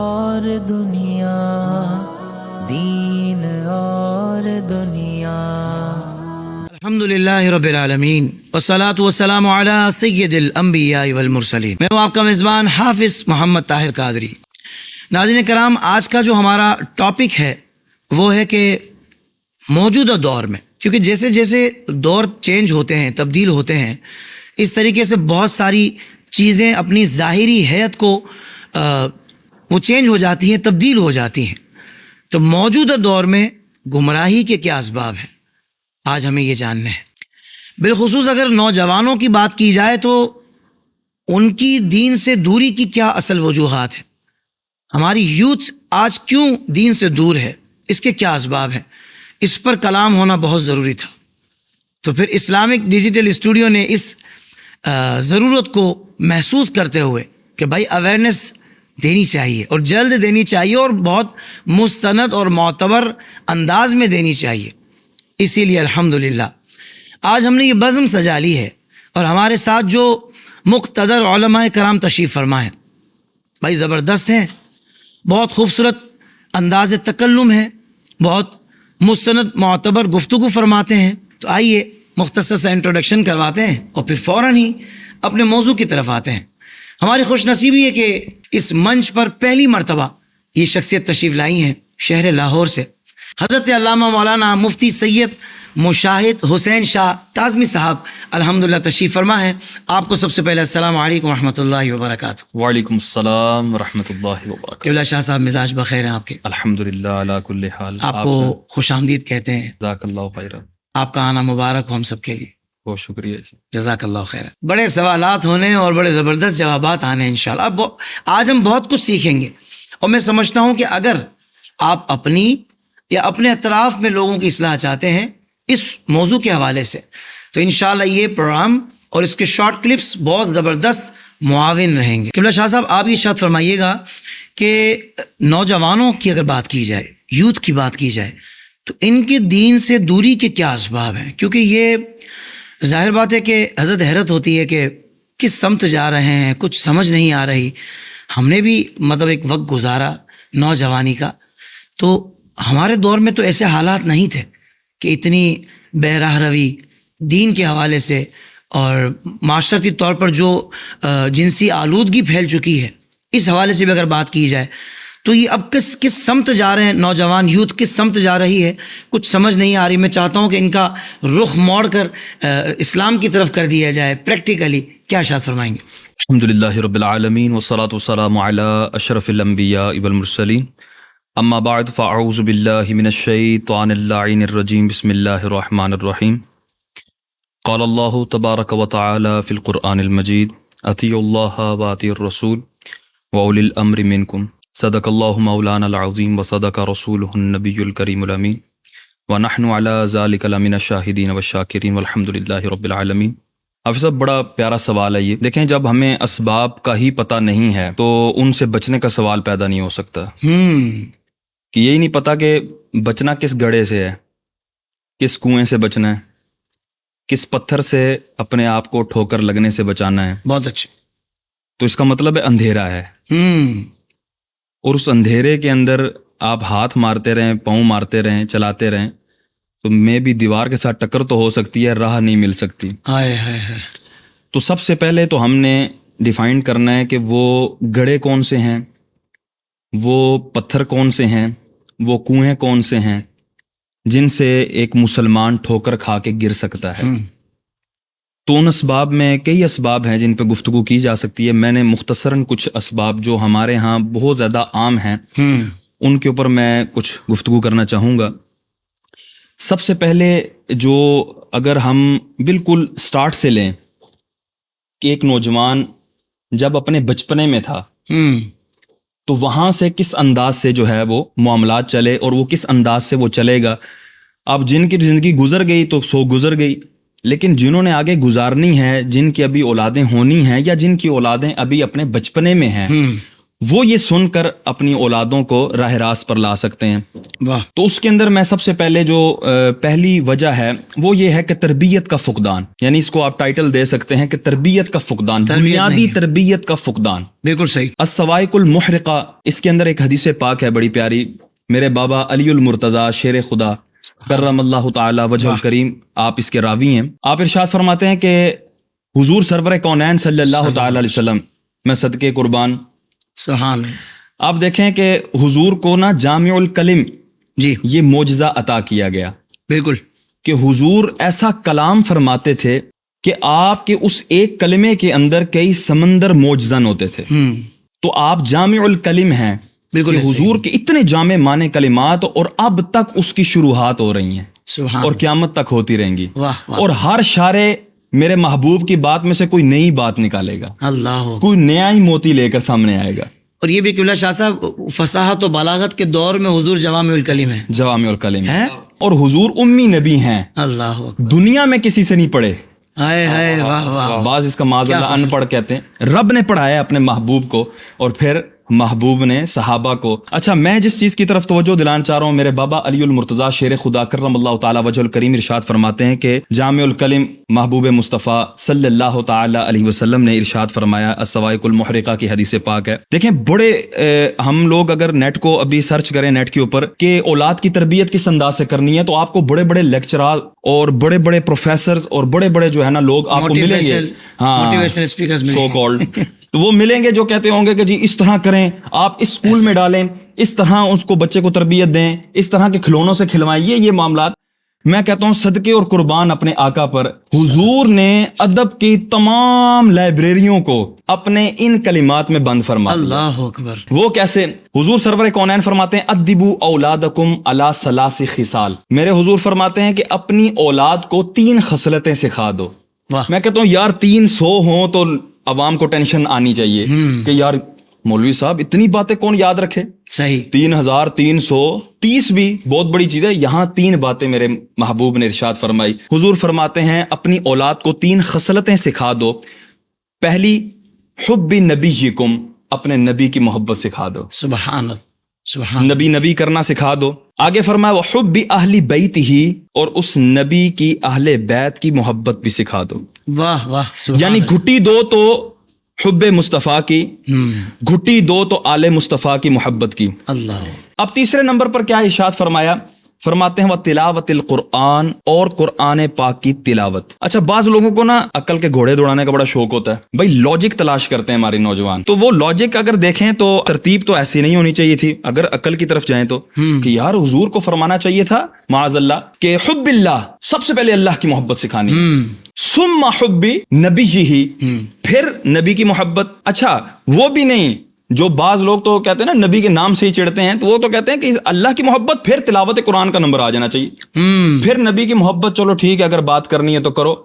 اور دنیا دین اور دنیا. الحمدللہ رب العالمین والصلاة والسلام علی سید الانبیاء والمرسلین. میں ہوں آپ کا میزبان حافظ محمد طاہر قادری. ناظرین کرام، آج کا جو ہمارا ٹاپک ہے وہ ہے کہ موجودہ دور میں، کیونکہ جیسے جیسے دور چینج ہوتے ہیں، تبدیل ہوتے ہیں، اس طریقے سے بہت ساری چیزیں اپنی ظاہری حیت کو وہ چینج ہو جاتی ہیں، تبدیل ہو جاتی ہیں. تو موجودہ دور میں گمراہی کے کیا اسباب ہیں، آج ہمیں یہ جاننا ہے. بالخصوص اگر نوجوانوں کی بات کی جائے تو ان کی دین سے دوری کی کیا اصل وجوہات ہیں. ہماری یوتھ آج کیوں دین سے دور ہے، اس کے کیا اسباب ہیں، اس پر کلام ہونا بہت ضروری تھا. تو پھر اسلامک ڈیجیٹل اسٹوڈیو نے اس ضرورت کو محسوس کرتے ہوئے کہ بھائی اویئرنیس دینی چاہیے اور جلد دینی چاہیے اور بہت مستند اور معتبر انداز میں دینی چاہیے، اسی لیے الحمدللہ آج ہم نے یہ بزم سجا لی ہے اور ہمارے ساتھ جو مقتدر علماء کرام تشریف فرما ہیں، بھائی زبردست ہیں، بہت خوبصورت انداز تکلم ہے، بہت مستند معتبر گفتگو فرماتے ہیں. تو آئیے مختصر سا انٹروڈکشن کرواتے ہیں اور پھر فوراً ہی اپنے موضوع کی طرف آتے ہیں. ہماری خوش نصیبی ہے کہ اس منچ پر پہلی مرتبہ یہ شخصیت تشریف لائی ہیں شہر لاہور سے، حضرت علامہ مولانا مفتی سید مشاہد حسین شاہ کاظمی صاحب الحمدللہ تشریف فرما ہے. آپ کو سب سے پہلے السلام علیکم ورحمۃ اللہ وبرکاتہ. وعلیکم السلام ورحمۃ اللہ وبرکاتہ. قبلہ شاہ صاحب مزاج بخیر ہیں آپ کے؟ الحمدللہ علی کل حال. آپ کو خوش آمدید کہتے ہیں. جزاک اللہ خیر. آپ کا آنا مبارک ہو ہم سب کے لیے. بہت شکریہ جی. جزاک اللہ خیر. بڑے سوالات ہونے اور بڑے زبردست جوابات آنے انشاءاللہ. اب آج ہم بہت کچھ سیکھیں گے اور میں سمجھتا ہوں کہ اگر آپ اپنی یا اپنے اطراف میں لوگوں کی اصلاح چاہتے ہیں اس موضوع کے حوالے سے تو انشاءاللہ یہ پروگرام اور اس کے شارٹ کلپس بہت زبردست معاون رہیں گے. قبلہ شاہ صاحب آپ یہ ارشاد فرمائیے گا کہ نوجوانوں کی اگر بات کی جائے، یوتھ کی بات کی جائے، تو ان کے دین سے دوری کے کیا اسباب ہیں؟ کیونکہ یہ ظاہر بات ہے کہ حضرت حیرت ہوتی ہے کہ کس سمت جا رہے ہیں، کچھ سمجھ نہیں آ رہی. ہم نے بھی ایک وقت گزارا نوجوانی کا، تو ہمارے دور میں تو ایسے حالات نہیں تھے کہ اتنی بے راہ روی دین کے حوالے سے اور معاشرتی طور پر جو جنسی آلودگی پھیل چکی ہے اس حوالے سے بھی اگر بات کی جائے تو یہ اب کس سمت جا رہے ہیں نوجوان یوتھ، کس سمت جا رہی ہے، کچھ سمجھ نہیں آ رہی. میں چاہتا ہوں کہ ان کا رخ موڑ کر اسلام کی طرف کر دیا جائے. پریکٹیکلی کیا ارشاد فرمائیں گے؟ الحمدللہ رب العالمین والصلاة والسلام علی اشرف الانبیاء والمرسلین. اما بعد فاعوذ باللہ من الشیطان اللعین الرجیم. بسم اللہ الرحمن الرحیم. قال اللہ تبارک و تعالی فی القرآن المجید اطیعوا اللہ واطیعوا الرسول واولی الامر منکم. صدق اللہ مولانا العظیم وصدق رسولہ النبی الکریم الامین ونحن علی ذلک لمن الشاہدین والشاکرین والحمدللہ رب العالمین. حافظ صاحب بڑا پیارا سوال ہے یہ. دیکھیں جب ہمیں اسباب کا ہی پتہ نہیں ہے تو ان سے بچنے کا سوال پیدا نہیں ہو سکتا. کہ یہی نہیں پتا کہ بچنا کس گڑھے سے ہے، کس کنویں سے بچنا ہے، کس پتھر سے اپنے آپ کو ٹھوکر لگنے سے بچانا ہے. بہت اچھے. تو اس کا مطلب ہے اندھیرا ہے. اور اس اندھیرے کے اندر آپ ہاتھ مارتے رہیں، پاؤں مارتے رہیں، چلاتے رہیں تو میں بھی دیوار کے ساتھ ٹکر تو ہو سکتی ہے، راہ نہیں مل سکتی. تو سب سے پہلے تو ہم نے ڈیفائن کرنا ہے کہ وہ گڑھے کون سے ہیں، وہ پتھر کون سے ہیں، وہ کنویں کون سے ہیں جن سے ایک مسلمان ٹھوکر کھا کے گر سکتا ہے. تو ان اسباب میں کئی اسباب ہیں جن پہ گفتگو کی جا سکتی ہے. میں نے مختصراً کچھ اسباب جو ہمارے ہاں بہت زیادہ عام ہیں ان کے اوپر میں کچھ گفتگو کرنا چاہوں گا. سب سے پہلے جو اگر ہم بالکل سٹارٹ سے لیں کہ ایک نوجوان جب اپنے بچپنے میں تھا تو وہاں سے کس انداز سے جو ہے وہ معاملات چلے اور وہ کس انداز سے وہ چلے گا. اب جن کی زندگی گزر گئی تو سو گزر گئی، لیکن جنہوں نے آگے گزارنی ہے، جن کی ابھی اولادیں ہونی ہیں یا جن کی اولادیں ابھی اپنے بچپنے میں ہیں، وہ یہ سن کر اپنی اولادوں کو راہ راست پر لا سکتے ہیں. واہ. تو اس کے اندر میں سب سے پہلے جو پہلی وجہ ہے وہ یہ ہے کہ تربیت کا فقدان، یعنی اس کو آپ ٹائٹل دے سکتے ہیں کہ تربیت کا فقدان، بنیادی تربیت کا فقدان. بالکل صحیح. الصواعق المحرقہ، اس کے اندر ایک حدیث پاک ہے بڑی پیاری. میرے بابا علی المرتضیٰ شیر خدا کرم اللہ تعالی وجہ الکریم، آپ اس کے راوی ہیں. آپ ارشاد فرماتے ہیں کہ حضور سرور کونین صلی اللہ تعالی علیہ وسلم، میں صدقے قربان، سبحان اللہ. آپ دیکھیں کہ حضور کو نا جامع الکلم جی یہ معجزہ عطا کیا گیا بالکل. کہ حضور ایسا کلام فرماتے تھے کہ آپ کے اس ایک کلمے کے اندر کئی سمندر موجزن ہوتے تھے. تو آپ جامع الکلم ہیں بالکل. کہ حضور کے اتنے جامع معنی کلمات اور اب تک اس کی شروحات ہو رہی ہیں سبحان اور قیامت تک ہوتی رہیں گی. واہ واہ. اور ہر شارع میرے محبوب کی بات میں سے کوئی نئی بات نکالے گا، اللہ. کوئی نیا ہی موتی لے کر سامنے آئے گا. اور یہ بھی قبلہ شاہ صاحب فصاحت و بلاغت کے دور میں حضور جوامع الکلم ہے. جوامع الکلم ہے. اور حضور امی نبی ہیں، اللہ اکبر. دنیا میں کسی سے نہیں پڑھے. ہائے ہائے واہ واہ. بعض اس کا معاذ اللہ ان پڑھ کہتے ہیں. رب نے پڑھایا اپنے محبوب کو اور پھر محبوب نے صحابہ کو. اچھا، میں جس چیز کی طرف توجہ دلانا چاہ رہا ہوں، میرے بابا علی المرتضیٰ شیر خدا کرم اللہ تعالی وجہ الکریم ارشاد فرماتے ہیں کہ جامع الکلم محبوب مصطفیٰ صلی اللہ تعالی علیہ وسلم نے ارشاد فرمایا. الصواعق المحرقہ کی حدیث پاک ہے. دیکھیں بڑے ہم لوگ اگر نیٹ کو ابھی سرچ کریں نیٹ کے اوپر کہ اولاد کی تربیت کس انداز سے کرنی ہے، تو آپ کو بڑے بڑے لیکچرار اور بڑے بڑے پروفیسرز اور بڑے بڑے جو ہے نا لوگ آپ کو ملیں گے، موٹیویشنل اسپیکرز سو کالڈ. تو وہ ملیں گے جو کہتے ہوں گے کہ جی اس طرح کریں، آپ اس اسکول میں ڈالیں، اس طرح اس کو بچے کو تربیت دیں، اس طرح کے کھلونوں سے کھلوائیں، یہ معاملات. میں کہتا ہوں صدقے اور قربان اپنے آقا پر، حضور نے ادب کی تمام لائبریریوں کو اپنے ان کلمات میں بند فرما دیا. اللہ اکبر. وہ کیسے؟ حضور سرور کونین فرماتے ہیں ادبوا اولادکم علی ثلاث خصال. میرے حضور فرماتے ہیں کہ اپنی اولاد کو 3 خصلتیں سکھا دو. واہ. میں کہتا ہوں یار 300 ہوں تو عوام کو ٹینشن آنی چاہیے کہ یار مولوی صاحب اتنی باتیں کون یاد رکھے. صحیح. 3330 بھی بہت بڑی چیز ہے. یہاں 3 باتیں میرے محبوب نے ارشاد فرمائی. حضور فرماتے ہیں اپنی اولاد کو 3 خصلتیں سکھا دو. پہلی، حب نبیکم، اپنے نبی کی محبت سکھا دو. سبحان اللہ. سبحان. نبی کرنا سکھا دو. آگے فرمایا وحب اہل بیت ہی، اور اس نبی کی اہل بیت کی محبت بھی سکھا دو. واہ واہ. سبحان. یعنی گھٹی دو تو حب مصطفیٰ کی، گھٹی دو تو آل مصطفیٰ کی محبت کی. اللہ. اب تیسرے نمبر پر کیا ارشاد فرمایا؟ فرماتے ہیں وَتِلَاوَةِ القرآن، اور قرآن پاک کی تلاوت. اچھا، بعض لوگوں کو نا عقل کے گھوڑے دوڑانے کا بڑا شوق ہوتا ہے، بھائی لاجک تلاش کرتے ہیں ہمارے نوجوان. تو وہ لاجک اگر دیکھیں تو ترتیب تو ایسی نہیں ہونی چاہیے تھی. اگر عقل کی طرف جائیں تو کہ یار حضور کو فرمانا چاہیے تھا معاذ اللہ کہ حب اللہ، سب سے پہلے اللہ کی محبت سکھانی، ثم حب نبیہ، پھر نبی کی محبت. اچھا، وہ بھی نہیں، جو بعض لوگ تو کہتے ہیں نا نبی کے نام سے ہی چڑھتے ہیں، تو وہ تو کہتے ہیں کہ اللہ کی محبت پھر تلاوت قرآن کا نمبر آ جانا چاہیے. پھر نبی کی محبت چلو ٹھیک ہے، اگر بات کرنی ہے تو کرو،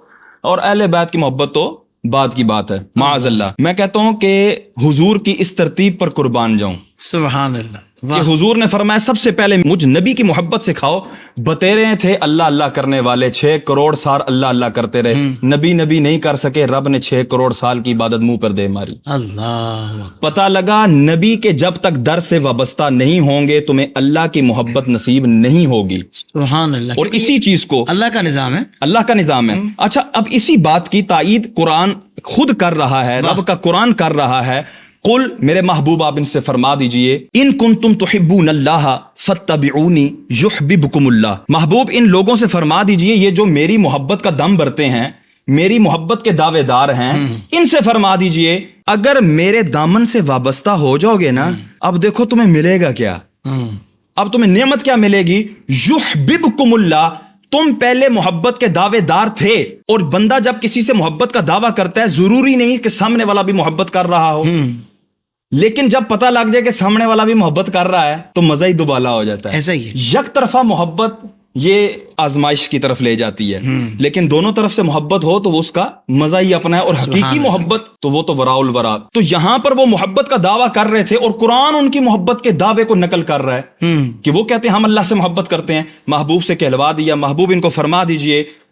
اور اہل بیت کی محبت تو بعد کی بات ہے معاذ اللہ. میں کہتا ہوں کہ حضور کی اس ترتیب پر قربان جاؤں سبحان اللہ. کہ حضور نے فرمایا سب سے پہلے مجھ نبی کی محبت سکھاؤ. بتیرے تھے اللہ اللہ کرنے والے، 6 کروڑ سال اللہ اللہ کرتے رہے، نبی نہیں کر سکے، رب نے 6 کروڑ سال کی عبادت منہ پر دے ماری. اللہ. پتہ لگا نبی کے جب تک در سے وابستہ نہیں ہوں گے تمہیں اللہ کی محبت نصیب نہیں ہوگی. سبحان اللہ. اور اسی چیز کو اللہ کا نظام ہے، اللہ کا نظام ہے. اچھا، اب اسی بات کی تائید قرآن خود کر رہا ہے، رب کا قرآن کر رہا ہے. قل، میرے محبوب آپ ان سے فرما دیجئے، ان کنتم تحبون اللہ فاتبعونی یحببکم اللہ. محبوب ان لوگوں سے فرما دیجئے، یہ جو میری محبت کا دم بھرتے ہیں، میری محبت کے دعوے دار ہیں، ان سے فرما دیجئے اگر میرے دامن سے وابستہ ہو جاؤ گے نا، اب دیکھو تمہیں ملے گا کیا، اب تمہیں نعمت کیا ملے گی. یحببکم اللہ. تم پہلے محبت کے دعوے دار تھے، اور بندہ جب کسی سے محبت کا دعویٰ کرتا ہے ضروری نہیں کہ سامنے والا بھی محبت کر رہا ہو، لیکن جب پتہ لگ جائے کہ سامنے والا بھی محبت کر رہا ہے تو مزہ ہی دوبالا ہو جاتا ہے. ایسا ہی ہے. یک طرفہ محبت یہ آزمائش کی طرف لے جاتی ہے، لیکن دونوں طرف سے محبت ہو تو وہ اس کا مزہ ہی اپنا ہے. اور حقیقی محبت تو وہ تو وراء الورا. تو یہاں پر وہ محبت کا دعویٰ کر رہے تھے، اور قرآن ان کی محبت کے دعوے کو نقل کر رہا ہے کہ وہ کہتے ہیں ہم اللہ سے محبت کرتے ہیں. محبوب سے کہلوا دیا، محبوب ان کو فرما دیجئے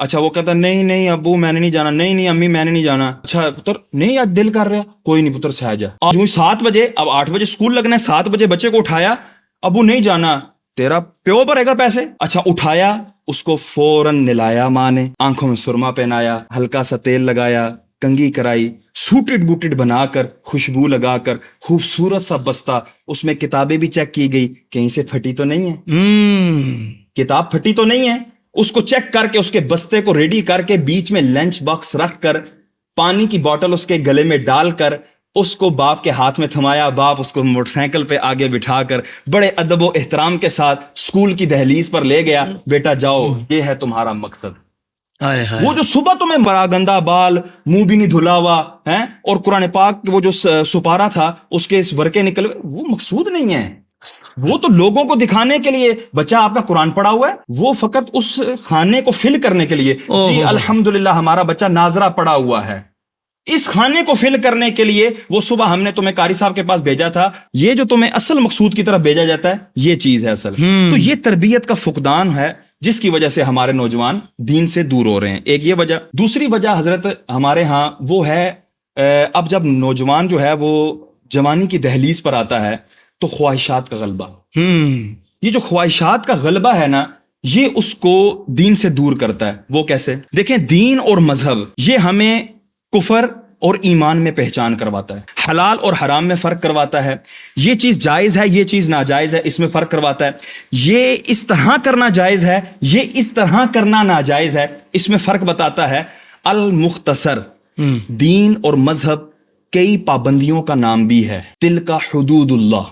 اچھا وہ کہتا نہیں نہیں ابو میں نے نہیں جانا, نہیں نہیں امی میں نے نہیں جانا. اچھا پتر نہیں آج دل کر رہا, کوئی نہیں پتر سہ جا. آج 7 بجے, اب 8 بجے اسکول لگنا ہے, 7 بجے بچے کو اٹھایا, ابو نہیں جانا, تیرا پیو بھرے گا پیسے. اچھا اٹھایا, اس کو فوراً نلایا ماں نے, آنکھوں میں سرما پہنایا, ہلکا سا تیل لگایا, کنگھی کرائی, سوٹڈ بوٹڈ بنا کر, خوشبو لگا کر, خوبصورت سا بستہ, اس میں کتابیں بھی چیک کی گئی کہیں سے پھٹی تو نہیں ہے, کتاب پھٹی تو نہیں ہے. اس کو چیک کر کے اس کے بستے کو ریڈی کر کے بیچ میں لنچ باکس رکھ کر, پانی کی بوتل اس کے گلے میں ڈال کر, اس کو باپ کے ہاتھ میں تھمایا. باپ اس کو موٹر سائیکل پہ آگے بٹھا کر بڑے ادب و احترام کے ساتھ اسکول کی دہلیز پر لے گیا. بیٹا جاؤ, یہ ہے تمہارا مقصد. وہ جو صبح تمہیں بڑا گندا بال, منہ بھی نہیں دھلا ہوا ہے, اور قرآن پاک وہ جو سپارہ تھا اس کے اس ورقے نکل, وہ مقصود نہیں ہے. وہ تو لوگوں کو دکھانے کے لیے, بچہ آپ کا قرآن پڑھا ہوا ہے, وہ فقط اس خانے کو فل کرنے کے لیے. جی الحمدللہ ہمارا بچہ ناظرہ پڑھا ہوا ہے, اس خانے کو فل کرنے کے لیے وہ صبح ہم نے تمہیں قاری صاحب کے پاس بھیجا تھا. یہ جو تمہیں اصل مقصود کی طرف بھیجا جاتا ہے, یہ چیز ہے اصل. تو یہ تربیت کا فقدان ہے جس کی وجہ سے ہمارے نوجوان دین سے دور ہو رہے ہیں. ایک یہ وجہ. دوسری وجہ حضرت ہمارے ہاں وہ ہے, اب جب نوجوان جو ہے وہ جوانی کی دہلیز پر آتا ہے تو خواہشات کا غلبہ, یہ جو خواہشات کا غلبہ ہے نا, یہ اس کو دین سے دور کرتا ہے. وہ کیسے؟ دیکھیں, دین اور مذہب یہ ہمیں کفر اور ایمان میں پہچان کرواتا ہے, حلال اور حرام میں فرق کرواتا ہے, یہ چیز جائز ہے یہ چیز ناجائز ہے اس میں فرق کرواتا ہے, یہ اس طرح کرنا جائز ہے یہ اس طرح کرنا ناجائز ہے اس میں فرق بتاتا ہے. المختصر, دین اور مذہب کئی پابندیوں کا نام بھی ہے. تلک حدود اللہ,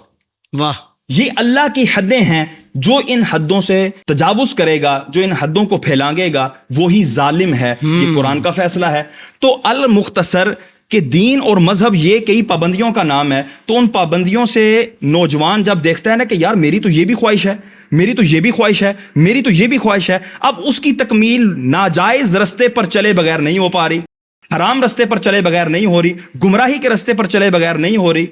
واہ, یہ اللہ کی حدیں ہیں, جو ان حدوں سے تجاوز کرے گا, جو ان حدوں کو پھیلانگے گا, وہی ظالم ہے. یہ قرآن کا فیصلہ ہے. تو المختصر کہ دین اور مذہب یہ کئی پابندیوں کا نام ہے. تو ان پابندیوں سے نوجوان جب دیکھتا ہے نا کہ یار میری تو یہ بھی خواہش ہے, میری تو یہ بھی خواہش ہے, میری تو یہ بھی خواہش ہے, اب اس کی تکمیل ناجائز رستے پر چلے بغیر نہیں ہو پا رہی, حرام رستے پر چلے بغیر نہیں ہو رہی, گمراہی کے رستے پر چلے بغیر نہیں ہو رہی.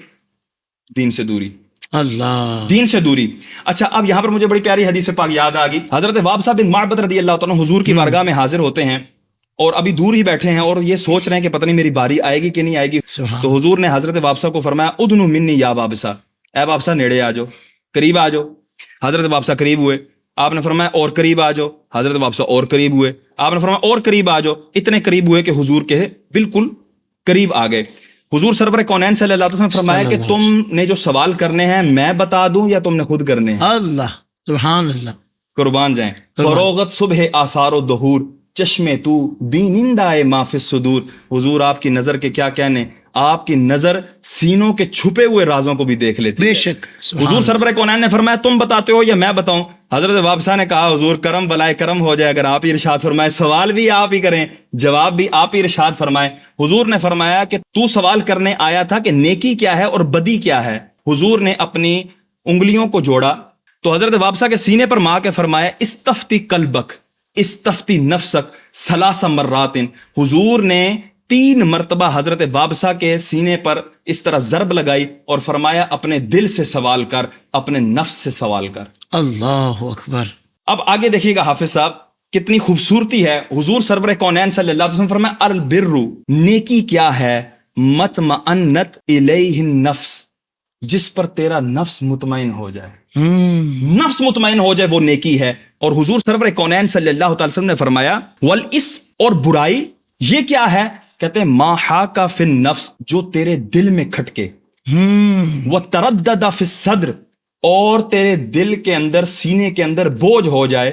دین سے دوری, اللہ, دین سے دوری. اچھا اب یہاں پر مجھے بڑی پیاری حدیث پاک یاد آ گئی. حضرت وابصہ بن معبد رضی اللہ تعالیٰ حضور کی بارگاہ میں حاضر ہوتے ہیں اور ابھی دور ہی بیٹھے ہیں اور یہ سوچ رہے ہیں کہ پتہ نہیں میری باری آئے گی کہ نہیں آئے گی. تو حضور نے حضرت وابصہ کو فرمایا, ادنو منی یا وابصہ, اے وابصہ نیڑے آ جاؤ, قریب آ جاؤ. حضرت وابصہ قریب ہوئے, آپ نے فرمایا اور قریب آ جاؤ. حضرت وابصہ اور قریب ہوئے, آپ نے فرمایا اور قریب آ جاؤ. اتنے قریب ہوئے کہ حضور کے بالکل قریب آ گئے. حضور سرور کونین صلی اللہ علیہ وسلم نے فرمایا کہ تم نے جو سوال کرنے ہیں میں بتا دوں یا تم نے خود کرنے ہیں؟ اللہ, سبحان اللہ, قربان جائیں. فروغت صبح آثار و دہور, چشمے تو بینندہ ما فی الصدور. حضور آپ کی نظر کے کیا کہنے, آپ کی نظر سینوں کے چھپے ہوئے رازوں کو بھی دیکھ لیتی ہے. بے شک. حضور سرور کونین نے فرمایا تم بتاتے ہو یا میں بتاؤں؟ حضرت وابصہ نے کہا حضور کرم بلائے کرم ہو جائے اگر آپ ہی ارشاد فرمائے, سوال بھی آپ ہی کریں جواب بھی آپ ہی ارشاد فرمائے. حضور نے فرمایا کہ تو سوال کرنے آیا تھا کہ نیکی کیا ہے اور بدی کیا ہے. حضور نے اپنی انگلیوں کو جوڑا تو حضرت وابصہ کے سینے پر مار کے فرمایا استفتی قلبک استفتی نفسک ثلاث مرات. حضور نے 3 مرتبہ حضرت وابصہ کے سینے پر اس طرح ضرب لگائی اور فرمایا اپنے دل سے سوال کر, اپنے نفس سے سوال کر. اللہ اکبر. اب آگے دیکھیے گا حافظ صاحب کتنی خوبصورتی ہے. حضور سرور کونین صلی اللہ علیہ وسلم فرمایا البر, نیکی کیا ہے, مطمئنت الیہ النفس, جس پر تیرا نفس مطمئن ہو جائے, نفس مطمئن ہو جائے وہ نیکی ہے. اور حضور سرور کونین صلی اللہ علیہ وسلم نے فرمایا والاسم, اور برائی یہ کیا ہے, کہتے ہیں ما حاک فی النفس, جو تیرے دل میں کھٹکے, وتردد فی الصدر, اور تیرے دل کے اندر سینے کے اندر بوجھ ہو جائے,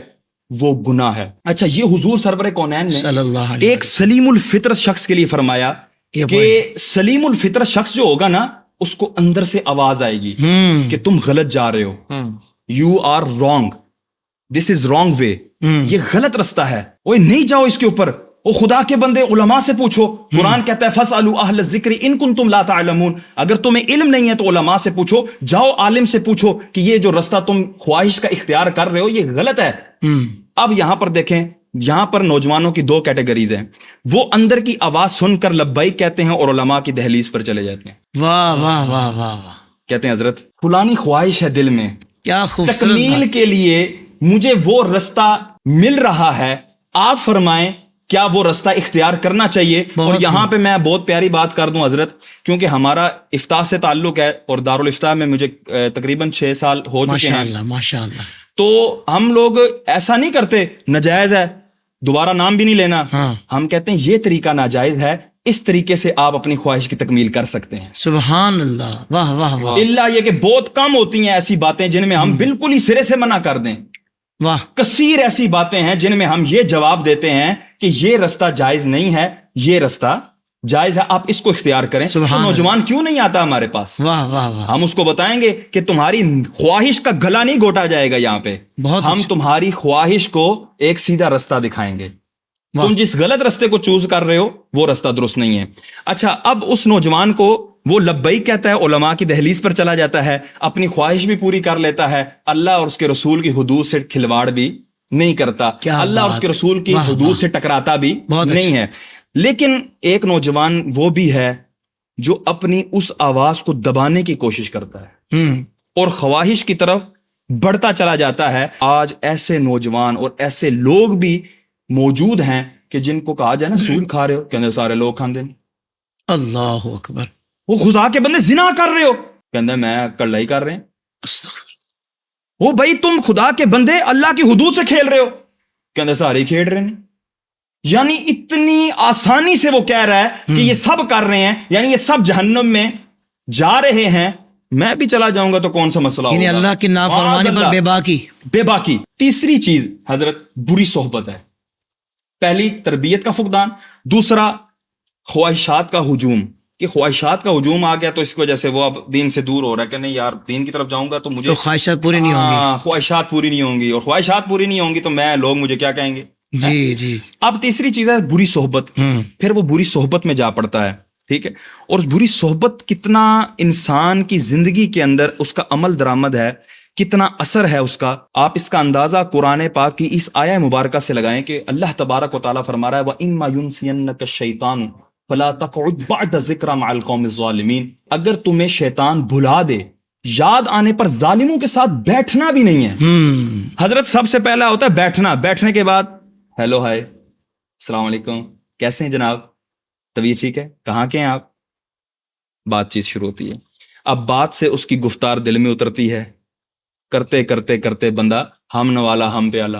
وہ گناہ ہے. اچھا یہ حضور سرور کونین نے صلی اللہ علیہ ایک سلیم الفطرت شخص کے لیے فرمایا کہ سلیم الفطرت شخص جو ہوگا نا اس کو اندر سے آواز آئے گی کہ تم غلط جا رہے ہو, you are wrong, this is wrong way, یہ غلط رستہ ہے, وہ نہیں جاؤ اس کے اوپر. وہ خدا کے بندے علماء سے پوچھو, قرآن کہتا ہے فاسألوا اہل الذکر ان کنتم لا تعلمون, اگر تمہیں علم نہیں ہے تو علماء سے پوچھو, جاؤ عالم سے پوچھو کہ یہ جو رستہ تم خواہش کا اختیار کر رہے ہو یہ غلط ہے. اب یہاں پر دیکھیں, یہاں پر نوجوانوں کی 2 کیٹیگریز ہیں. وہ اندر کی آواز سن کر لبیک کہتے ہیں اور علماء کی دہلیز پر چلے جاتے ہیں. واہ واہ واہ واہ واہ, کہتے ہیں حضرت فلانی خواہش ہے دل میں, کیا خوبصورت تکمیل کے لیے مجھے وہ رستہ مل رہا ہے, آپ فرمائیں کیا وہ رستہ اختیار کرنا چاہیے. اور یہاں پہ میں بہت پیاری بات کر دوں حضرت, کیونکہ ہمارا افتاء سے تعلق ہے اور دارالافتاء میں مجھے تقریباً 6 سال ہو چکے ہیں. ماشاءاللہ. تو ہم لوگ ایسا نہیں کرتے ناجائز ہے دوبارہ نام بھی نہیں لینا. ہم کہتے ہیں یہ طریقہ ناجائز ہے, اس طریقے سے آپ اپنی خواہش کی تکمیل کر سکتے ہیں. سبحان اللہ. واہ واہ واہ. اللہ یہ کہ بہت کم ہوتی ہیں ایسی باتیں جن میں ہم بالکل ہی سرے سے منع کر دیں. واہ. کثیر ایسی باتیں ہیں جن میں ہم یہ جواب دیتے ہیں کہ یہ رستہ جائز نہیں ہے, یہ رستہ جائز ہے, آپ اس کو اختیار کریں. تو نوجوان کیوں نہیں آتا ہمارے پاس؟ واہ واہ واہ. ہم اس کو بتائیں گے کہ تمہاری خواہش کا گلا نہیں گھوٹا جائے گا یہاں پہ. ہم تمہاری خواہش کو ایک سیدھا رستہ دکھائیں گے. تم جس غلط رستے کو چوز کر رہے ہو وہ رستہ درست نہیں ہے. اچھا, اب اس نوجوان کو وہ لبیک کہتا ہے, علماء کی دہلیز پر چلا جاتا ہے, اپنی خواہش بھی پوری کر لیتا ہے, اللہ اور اس کے رسول کی حدود سے کھلواڑ بھی نہیں کرتا, اللہ اور اس کے رسول کی حدود سے ٹکراتا بھی نہیں ہے. لیکن ایک نوجوان وہ بھی ہے جو اپنی اس آواز کو دبانے کی کوشش کرتا ہے اور خواہش کی طرف بڑھتا چلا جاتا ہے. آج ایسے نوجوان اور ایسے لوگ بھی موجود ہیں کہ جن کو کہا جائے نا سود کھا رہے ہو, کہتے سارے لوگ کھاندے ہیں. اللہ اکبر. وہ خدا کے بندے زنا کر رہے ہو, کہتے میں کڑائی کر رہے ہیں. وہ بھائی تم خدا کے بندے اللہ کی حدود سے کھیل رہے ہو, کہتے سارے ہی کھیل رہے ہیں. یعنی اتنی آسانی سے وہ کہہ رہا ہے کہ یہ سب کر رہے ہیں, یعنی یہ سب جہنم میں جا رہے ہیں, میں بھی چلا جاؤں گا تو کون سا مسئلہ ہوگا. یعنی اللہ کی نافرمانی پر بے باکی. تیسری چیز حضرت بری صحبت ہے. پہلی تربیت کا فقدان, دوسرا خواہشات کا ہجوم, کہ خواہشات کا ہجوم آ گیا تو اس کی وجہ سے وہ اب دین سے دور ہو رہا ہے کہ نہیں یار دین کی طرف جاؤں گا تو مجھے تو خواہشات پوری نہیں ہوں گی. خواہشات پوری نہیں ہوں گی, اور خواہشات پوری نہیں ہوں گی تو میں لوگ مجھے کیا کہیں گے. جی جی. اب تیسری چیز ہے بری صحبت. پھر وہ بری صحبت میں جا پڑتا ہے, ٹھیک ہے, اور بری صحبت کتنا انسان کی زندگی کے اندر اس کا عمل درآمد ہے, کتنا اثر ہے اس کا. آپ اس کا اندازہ قرآن پاک کی اس آیہ مبارکہ سے لگائیں کہ اللہ تبارک و تعالیٰ فرما رہا ہے وَإِمَّا يُنْسِيَنَّكَ الشَّيْطَانُ فَلَا تَقْعُدْ بَعْدَ ذِكْرَ مَعَ الْقَوْمِ الظَّالِمِينَ. اگر تمہیں شیطان بھلا دے, یاد آنے پر ظالموں کے ساتھ بیٹھنا بھی نہیں ہے. حضرت سب سے پہلا ہوتا ہے بیٹھنا, بیٹھنے کے بعد ہیلو ہائے السلام علیکم, کیسے ہیں جناب, طبیعت ٹھیک ہے, کہاں کے ہیں آپ, بات چیت شروع ہوتی ہے. اب بات سے اس کی گفتار دل میں اترتی ہے, کرتے کرتے کرتے بندہ ہم نوالا ہم پیالہ,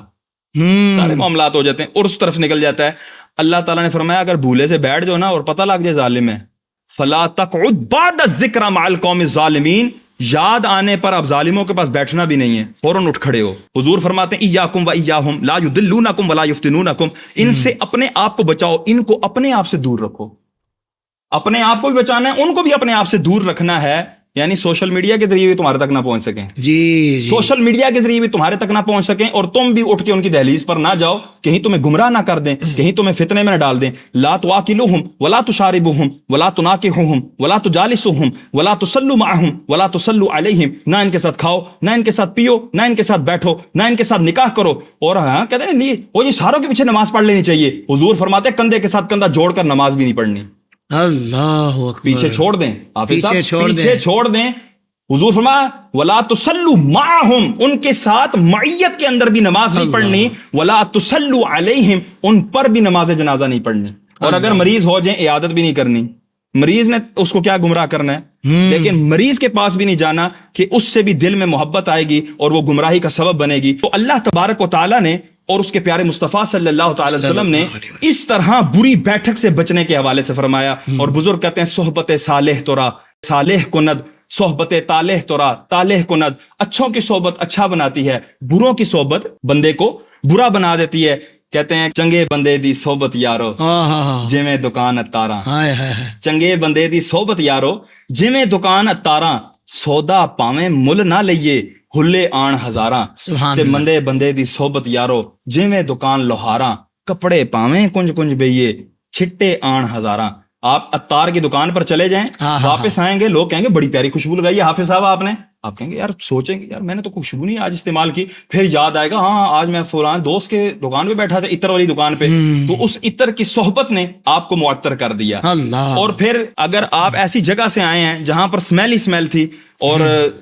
سارے معاملات ہو جاتے ہیں اور اس طرف نکل جاتا ہے. اللہ تعالیٰ نے فرمایا اگر بھولے سے بیٹھ جاؤ نا اور پتہ لگ جائے ظالم ہے, فلا تقعد بعد الذکر مع القوم الظالمین, یاد آنے پر اب ظالموں کے پاس بیٹھنا بھی نہیں ہے, فوراً اٹھ کھڑے ہو. حضور فرماتے ہیں ایاکم و ایاہم لا یضلونکم ولا یفتنونکم, ان سے اپنے آپ کو بچاؤ, ان کو اپنے آپ سے دور رکھو. اپنے آپ کو بھی بچانا ہے, ان کو بھی اپنے آپ سے دور رکھنا ہے. یعنی سوشل میڈیا کے ذریعے بھی تمہارے تک نہ پہنچ سکیں. جی سوشل میڈیا کے ذریعے بھی تمہارے تک نہ پہنچ سکیں, اور تم بھی اٹھ کے ان کی دہلیز پر نہ جاؤ, کہیں تمہیں گمراہ نہ کر دیں, کہیں تمہیں فتنے میں نہ ڈال دیں. لا تواکلوہم ولا تشاربوہم ولا تناکحوہم ولا تجالسوہم ولا تصلوا معہم ولا تصلوا علیہم, نہ ان کے ساتھ کھاؤ, نہ ان کے ساتھ پیو, نہ ان کے ساتھ بیٹھو, نہ ان کے ساتھ نکاح کرو. اور ہاں کہتے ہیں نہیں وہ یہ ساروں کے پیچھے نماز پڑھ لینی چاہیے. حضور فرماتے ہیں کندھے کے ساتھ کندھا جوڑ کر نماز بھی نہیں پڑھنی. اللہ اکبر. پیچھے چھوڑ دیں, پیچھے چھوڑ دیں. حضور فرمایا ولا تصلوا معہم, ان کے ساتھ معیت کے اندر بھی نماز نہیں پڑھنی. ولا تصلوا علیہم, ان پر بھی نماز جنازہ نہیں پڑھنی. اور اگر مریض ہو جائیں عیادت بھی نہیں کرنی. مریض نے اس کو کیا گمراہ کرنا ہے, لیکن مریض کے پاس بھی نہیں جانا کہ اس سے بھی دل میں محبت آئے گی اور وہ گمراہی کا سبب بنے گی. تو اللہ تبارک و تعالیٰ نے اور اس کے پیارے مصطفیٰ صلی اللہ تعالی وسلم نے اس طرح بری بیٹھک سے بچنے کے حوالے سے فرمایا. اور بزرگ کہتے ہیں صحبت صالح ترا صالح کند, صحبت طالح ترا طالح کند. اچھوں کی صحبت اچھا بناتی ہے, بروں کی صحبت بندے کو برا بنا دیتی ہے. کہتے ہیں چنگے بندے دی صحبت یارو جویں دکان اتاراں, چنگے بندے دی صحبت یارو جویں دکان اتاراں, سودا پاویں مل نہ لئیے ہلے آن ہزاراں. تے مندے بندے دی صحبت یارو جویں دکان لوہاراں, کپڑے پاویں کنج کنج بئیے چھٹے آن ہزاراں. آپ عطار کی دکان پر چلے جائیں, واپس آئیں گے لوگ کہیں گے بڑی پیاری خوشبو لگائی ہے حافظ صاحب آپ نے. آپ کہیں گے یار, سوچیں گے یار میں نے تو خوشبو نہیں آج استعمال کی. پھر یاد آئے گا ہاں آج میں فلان دوست کے دکان پہ بیٹھا تھا, عطر والی دکان پہ, تو اس عطر کی صحبت نے آپ کو معطر کر دیا. اور پھر اگر آپ ایسی جگہ سے آئے ہیں جہاں پر اسمیل ہی اسمیل تھی, اور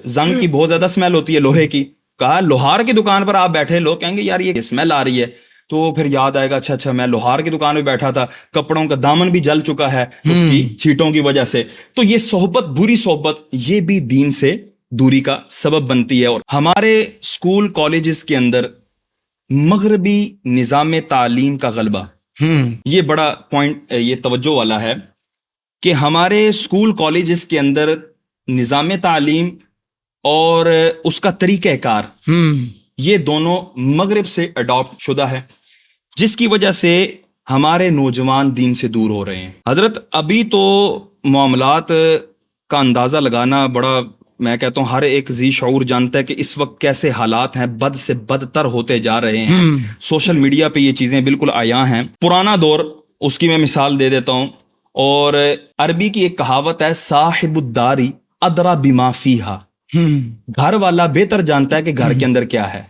زنگ کی بہت زیادہ اسمیل ہوتی ہے لوہے کی, کہا لوہار کی دکان پر آپ بیٹھے, لوگ کہیں گے یار یہ اسمیل آ رہی ہے. تو پھر یاد آئے گا اچھا میں لوہار کی دکان میں بیٹھا تھا, کپڑوں کا دامن بھی جل چکا ہے اس کی چھینٹوں کی وجہ سے. تو یہ صحبت, بری صحبت, یہ بھی دین سے دوری کا سبب بنتی ہے. اور ہمارے اسکول کالجز کے اندر مغربی نظام تعلیم کا غلبہ, یہ بڑا پوائنٹ, یہ توجہ والا ہے کہ ہمارے اسکول کالجز کے اندر نظام تعلیم اور اس کا طریقہ کار یہ دونوں مغرب سے اڈاپٹ شدہ ہے, جس کی وجہ سے ہمارے نوجوان دین سے دور ہو رہے ہیں. حضرت ابھی تو معاملات کا اندازہ لگانا بڑا, میں کہتا ہوں ہر ایک ذی شعور جانتا ہے کہ اس وقت کیسے حالات ہیں, بد سے بدتر ہوتے جا رہے ہیں. سوشل میڈیا پہ یہ چیزیں بالکل عیاں ہیں. پرانا دور, اس کی میں مثال دے دیتا ہوں. اور عربی کی ایک کہاوت ہے, صاحب الداری ادرا بما فیہا, گھر والا بہتر جانتا ہے کہ گھر کے اندر کیا ہے.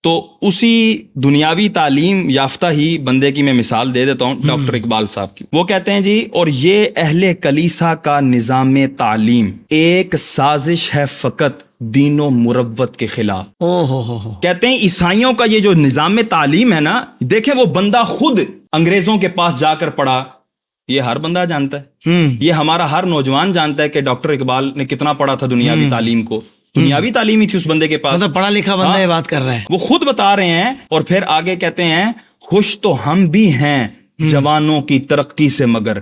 تو اسی دنیاوی تعلیم یافتہ ہی بندے کی میں مثال دے دیتا ہوں, ڈاکٹر اقبال صاحب کی. وہ کہتے ہیں جی, اور یہ اہل کلیسا کا نظام تعلیم ایک سازش ہے فقط دین و مروت کے خلاف. کہتے ہیں عیسائیوں کا یہ جو نظام تعلیم ہے نا, دیکھیں وہ بندہ خود انگریزوں کے پاس جا کر پڑھا, یہ ہر بندہ جانتا ہے, یہ ہمارا ہر نوجوان جانتا ہے کہ ڈاکٹر اقبال نے کتنا پڑھا تھا دنیاوی تعلیم کو. دنیاوی تعلیم ہی تھی اس بندے کے پاس, مطلب پڑھا لکھا بندہ یہ بات کر رہا ہے, وہ خود بتا رہے ہیں. اور پھر آگے کہتے ہیں, خوش تو ہم بھی ہیں جوانوں کی ترقی سے مگر,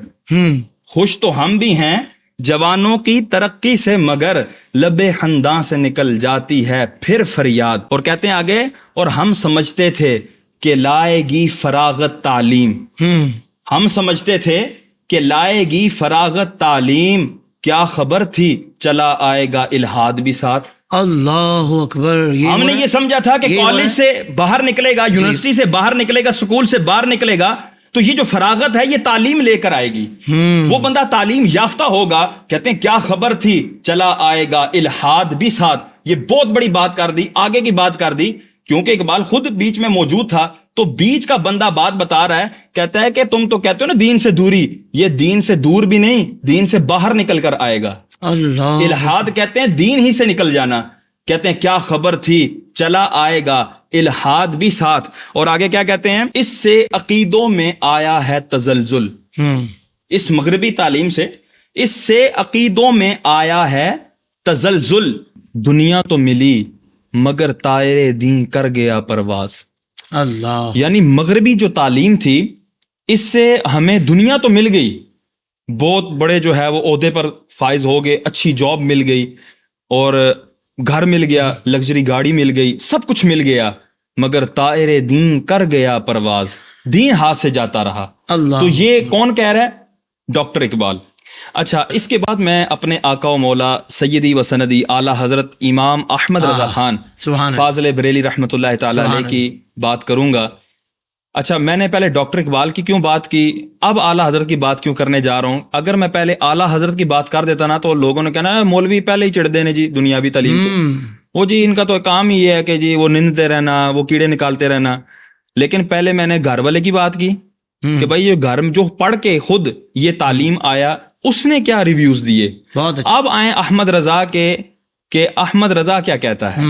خوش تو ہم بھی ہیں جوانوں کی ترقی سے مگر لب خنداں سے نکل جاتی ہے پھر فریاد. اور کہتے ہیں آگے, اور ہم سمجھتے تھے کہ لائے گی فراغت تعلیم, ہم سمجھتے تھے کہ لائے گی فراغت تعلیم, کیا خبر تھی چلا آئے گا الہاد بھی ساتھ. اللہ اکبر. ہم نے یہ سمجھا تھا کہ کالج سے باہر نکلے گا, یونیورسٹی سے باہر نکلے گا, سکول سے باہر نکلے گا, تو یہ جو فراغت ہے یہ تعلیم لے کر آئے گی, وہ بندہ تعلیم یافتہ ہوگا. کہتے ہیں کیا خبر تھی چلا آئے گا الہاد بھی ساتھ. یہ بہت بڑی بات کر دی, آگے کی بات کر دی, کیونکہ اقبال خود بیچ میں موجود تھا. تو بیچ کا بندہ بات بتا رہا ہے, کہتا ہے کہ تم تو کہتے ہو نا دین سے دوری, یہ دین سے دور بھی نہیں, دین سے باہر نکل کر آئے گا. اللہ, الہاد کہتے ہیں دین ہی سے نکل جانا. کہتے ہیں کیا خبر تھی چلا آئے گا الہاد بھی ساتھ. اور آگے کیا کہتے ہیں, اس سے عقیدوں میں آیا ہے تزلزل. اس مغربی تعلیم سے, اس سے عقیدوں میں آیا ہے تزلزل. دنیا تو ملی مگر طائر دین کر گیا پرواز. اللہ, یعنی مغربی جو تعلیم تھی اس سے ہمیں دنیا تو مل گئی, بہت بڑے جو ہے وہ عہدے پر فائز ہو گئے, اچھی جاب مل گئی, اور گھر مل گیا, لگژری گاڑی مل گئی, سب کچھ مل گیا, مگر طائر دین کر گیا پرواز, دین ہاتھ سے جاتا رہا. اللہ. تو یہ کون کہہ رہا ہے؟ ڈاکٹر اقبال. اچھا, اس کے بعد میں اپنے آقا و مولا سیدی و سندی اعلی حضرت امام احمد رضا خان فاضل بریلی رحمۃ اللہ تعالی علیہ کی بات کروں گا. اچھا, میں نے پہلے ڈاکٹر اقبال کی کیوں بات کی, اب اعلی حضرت کی بات کیوں کرنے جا رہا ہوں. اگر میں پہلے اعلی حضرت کی بات کر دیتا نا تو لوگوں نے کہنا مولوی پہلے ہی چڑھ دینے جی دنیاوی تعلیم کو, وہ جی ان کا تو کام ہی ہے کہ جی وہ نندتے رہنا, وہ کیڑے نکالتے رہنا. لیکن پہلے میں نے گھر والے کی بات کی کہ بھائی یہ گھر جو پڑھ کے خود یہ تعلیم آیا اس نے کیا ریویوز دیے. اب آئیں احمد رضا کے, کہ احمد رضا کیا کہتا ہے.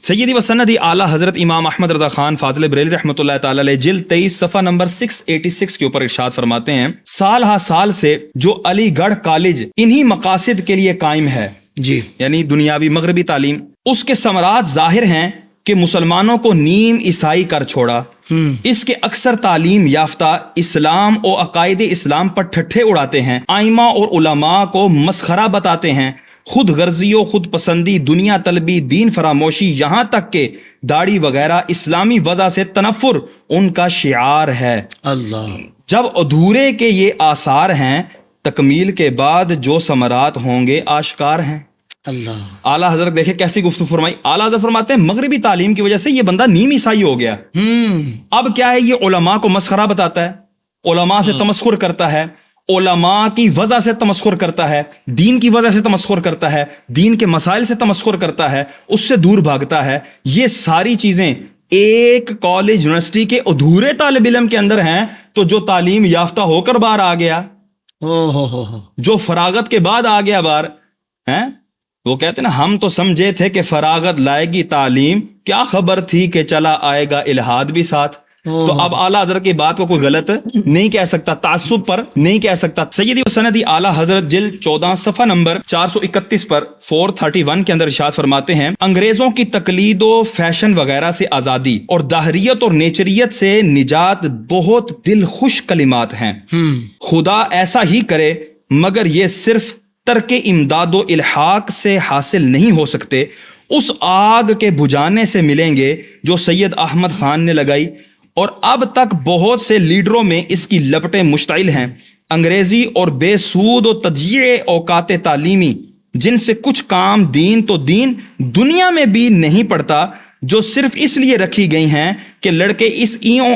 سیدی و سندی اعلی حضرت امام احمد رضا خان فاضل بریلی رحمۃ اللہ تعالی علیہ جلد 23 صفحہ نمبر 686 کے اوپر ارشاد فرماتے ہیں, سال ہا سال سے جو علی گڑھ کالج انہی مقاصد کے لیے قائم ہے, جی یعنی دنیاوی مغربی تعلیم, اس کے ثمرات ظاہر ہیں کہ مسلمانوں کو نیم عیسائی کر چھوڑا. اس کے اکثر تعلیم یافتہ اسلام اور عقائد اسلام پر ٹھٹھے اڑاتے ہیں, ائمہ اور علماء کو مسخرہ بتاتے ہیں, خود غرضی و خود پسندی, دنیا طلبی, دین فراموشی, یہاں تک کہ داڑھی وغیرہ اسلامی وضع سے تنفر ان کا شعار ہے. اللہ, جب ادھورے کے یہ آثار ہیں, تکمیل کے بعد جو ثمرات ہوں گے آشکار ہیں. اللہ. اعلیٰ حضرت دیکھیں کیسی گفتگو فرمائی. اعلیٰ حضرت فرماتے ہیں مغربی تعلیم کی وجہ سے یہ بندہ نیم عیسائی ہو گیا. اب کیا ہے, یہ علماء کو مسخرہ بتاتا ہے, علماء سے تمسخر کرتا ہے, علماء کی وجہ سے تمسخر کرتا ہے, دین کی وجہ سے تمسخر کرتا ہے, دین کے مسائل سے تمسخر کرتا ہے, اس سے دور بھاگتا ہے. یہ ساری چیزیں ایک کالج یونیورسٹی کے ادھورے طالب علم کے اندر ہیں. تو جو تعلیم یافتہ ہو کر باہر آ گیا, جو فراغت کے بعد آ گیا باہر ہیں, وہ کہتے ہیں نا ہم تو سمجھے تھے کہ فراغت لائے گی تعلیم, کیا خبر تھی کہ چلا آئے گا الہاد بھی ساتھ. تو اب اعلیٰ حضرت کی بات کو کوئی غلط نہیں کہہ سکتا، تعصب پر نہیں کہہ سکتا۔ سیدی و سندی اعلیٰ حضرت جلد 14 صفحہ نمبر 431 پر 431 کے اندر ارشاد فرماتے ہیں، انگریزوں کی تقلید و فیشن وغیرہ سے آزادی اور دہریت اور نیچریت سے نجات بہت دل خوش کلمات ہیں۔ خدا ایسا ہی کرے، مگر یہ صرف ترک امداد و الحاق سے حاصل نہیں ہو سکتے، اس آگ کے بجھانے سے ملیں گے جو سید احمد خان نے لگائی، اور اب تک بہت سے لیڈروں میں اس کی لپٹیں مشتعل ہیں۔ انگریزی اور بے سود و تضییع اوقات تعلیمی، جن سے کچھ کام دین تو دین دنیا میں بھی نہیں پڑتا، جو صرف اس لیے رکھی گئی ہیں کہ لڑکے اس ایوں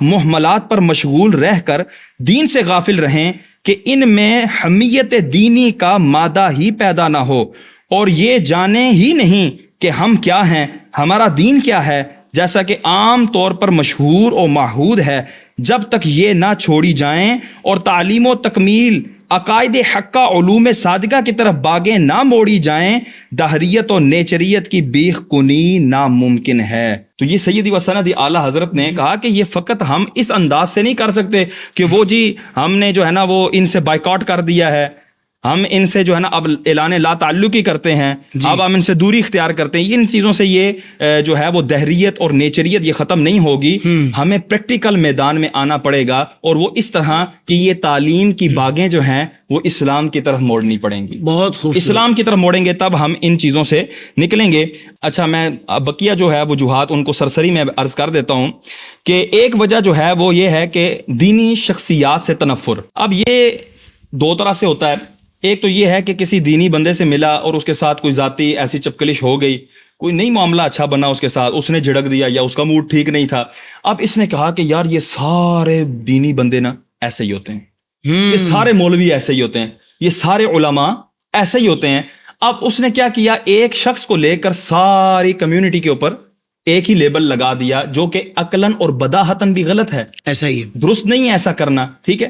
محملات پر مشغول رہ کر دین سے غافل رہیں کہ ان میں حمیت دینی کا مادہ ہی پیدا نہ ہو، اور یہ جانے ہی نہیں کہ ہم کیا ہیں، ہمارا دین کیا ہے، جیسا کہ عام طور پر مشہور و معہود ہے۔ جب تک یہ نہ چھوڑی جائیں اور تعلیم و تکمیل عقائد حقہ علوم صادقہ کی طرف باغیں نہ موڑی جائیں، دہریت و نیچریت کی بیخ کنی ناممکن ہے۔ تو یہ سیدی و سندی اعلیٰ حضرت نے کہا کہ یہ فقط ہم اس انداز سے نہیں کر سکتے کہ وہ جی ہم نے جو ہے نا وہ ان سے بائیکاٹ کر دیا ہے، ہم ان سے جو ہے نا اب اعلان لا تعلقی کرتے ہیں، اب ہم ان سے دوری اختیار کرتے ہیں، ان چیزوں سے یہ جو ہے وہ دہریت اور نیچریت یہ ختم نہیں ہوگی۔ ہمیں پریکٹیکل میدان میں آنا پڑے گا، اور وہ اس طرح کہ یہ تعلیم کی باغیں جو ہیں وہ اسلام کی طرف موڑنی پڑیں گی۔ بہت خوب، اسلام کی طرف موڑیں گے تب ہم ان چیزوں سے نکلیں گے۔ اچھا، میں بقیہ جو ہے وجوہات ان کو سرسری میں عرض کر دیتا ہوں کہ ایک وجہ جو ہے وہ یہ ہے کہ دینی شخصیات سے تنفر۔ اب یہ دو طرح سے ہوتا ہے، ایک تو یہ ہے کہ کسی دینی بندے سے ملا اور اس کے ساتھ کوئی ذاتی ایسی چپکلش ہو گئی، کوئی نہیں معاملہ اچھا بنا اس کے ساتھ، اس نے جھڑک دیا یا اس کا موڈ ٹھیک نہیں تھا، اب اس نے کہا کہ یار یہ سارے دینی بندے نا ایسے ہی ہوتے ہیں، یہ سارے مولوی ایسے ہی ہوتے ہیں، یہ سارے علماء ایسے ہی ہوتے ہیں۔ اب اس نے کیا کیا، ایک شخص کو لے کر ساری کمیونٹی کے اوپر ایک ہی لیبل لگا دیا، جو کہ عقلاً اور بداہتاً بھی غلط ہے، ایسا ہی درست نہیں ہے ایسا کرنا، ٹھیک ہے۔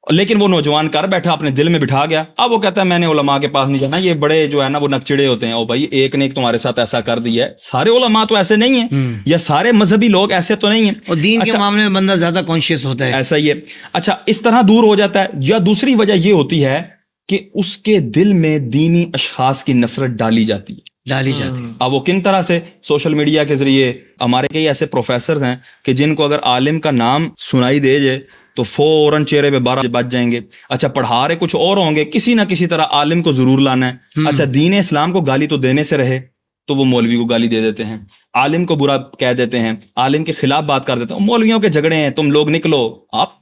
لیکن وہ نوجوان کر بیٹھا، اپنے دل میں بٹھا گیا، اب وہ کہتا ہے میں نے علماء کے پاس نہیں جانا، یہ بڑے جو ہے نا وہ نکچڑے ہوتے ہیں، او بھائی ایک نے ایک تمہارے ساتھ ایسا کر دیا ہے، سارے علماء تو ایسے نہیں ہیں، یا سارے مذہبی لوگ ایسے تو نہیں ہیں، اور دین کے معاملے میں بندہ زیادہ کانشیس ہوتا ہے، ایسا ہی ہے۔ اچھا، اس طرح دور ہو جاتا ہے۔ یا دوسری وجہ یہ ہوتی ہے کہ اس کے دل میں دینی اشخاص کی نفرت ڈالی جاتی ہے۔ اب وہ کن طرح سے، سوشل میڈیا کے ذریعے۔ ہمارے کئی ایسے پروفیسرز ہیں کہ جن کو اگر عالم کا نام سنائی دے جائے تو فوراً چہرے پہ 12 بج جائیں گے۔ اچھا، پڑھا رہے کچھ اور ہوں گے، کسی نہ کسی طرح عالم کو ضرور لانا ہے۔ اچھا، دین اسلام کو گالی تو دینے سے رہے، تو وہ مولوی کو گالی دے دیتے ہیں، عالم کو برا کہہ دیتے ہیں، عالم کے خلاف بات کر دیتے ہیں، مولویوں کے جھگڑے ہیں، تم لوگ نکلو۔ آپ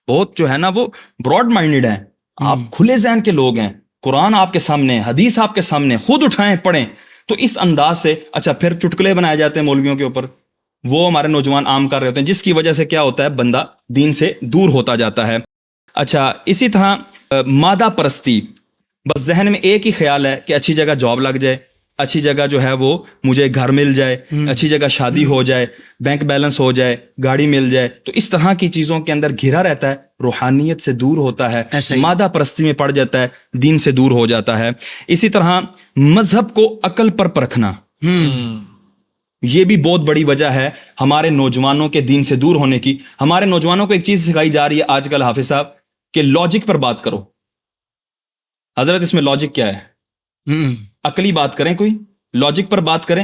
بہت جو ہے نا وہ براڈ مائنڈڈ ہیں، آپ کھلے ذہن کے لوگ ہیں، قرآن آپ کے سامنے، حدیث آپ کے سامنے، خود اٹھائیں پڑھیں۔ تو اس انداز سے اچھا پھر چٹکلے بنائے جاتے ہیں مولویوں کے اوپر، وہ ہمارے نوجوان عام کر رہے ہوتے ہیں، جس کی وجہ سے کیا ہوتا ہے، بندہ دین سے دور ہوتا جاتا ہے۔ اچھا، اسی طرح مادہ پرستی، بس ذہن میں ایک ہی خیال ہے کہ اچھی جگہ جاب لگ جائے، اچھی جگہ جو ہے وہ مجھے گھر مل جائے، اچھی جگہ شادی ہو جائے، بینک بیلنس ہو جائے، گاڑی مل جائے، تو اس طرح کی چیزوں کے اندر گھرا رہتا ہے، روحانیت سے دور ہوتا ہے، مادہ پرستی میں پڑ جاتا ہے، دین سے دور ہو جاتا ہے۔ اسی طرح مذہب کو عقل پر پرکھنا، یہ بھی بہت بڑی وجہ ہے ہمارے نوجوانوں کے دین سے دور ہونے کی۔ ہمارے نوجوانوں کو ایک چیز سکھائی جا رہی ہے آج کل حافظ صاحب، کہ لاجک پر بات کرو۔ حضرت اس میں لاجک کیا ہے؟ عقلی بات کریں، کوئی لاجک پر بات کریں۔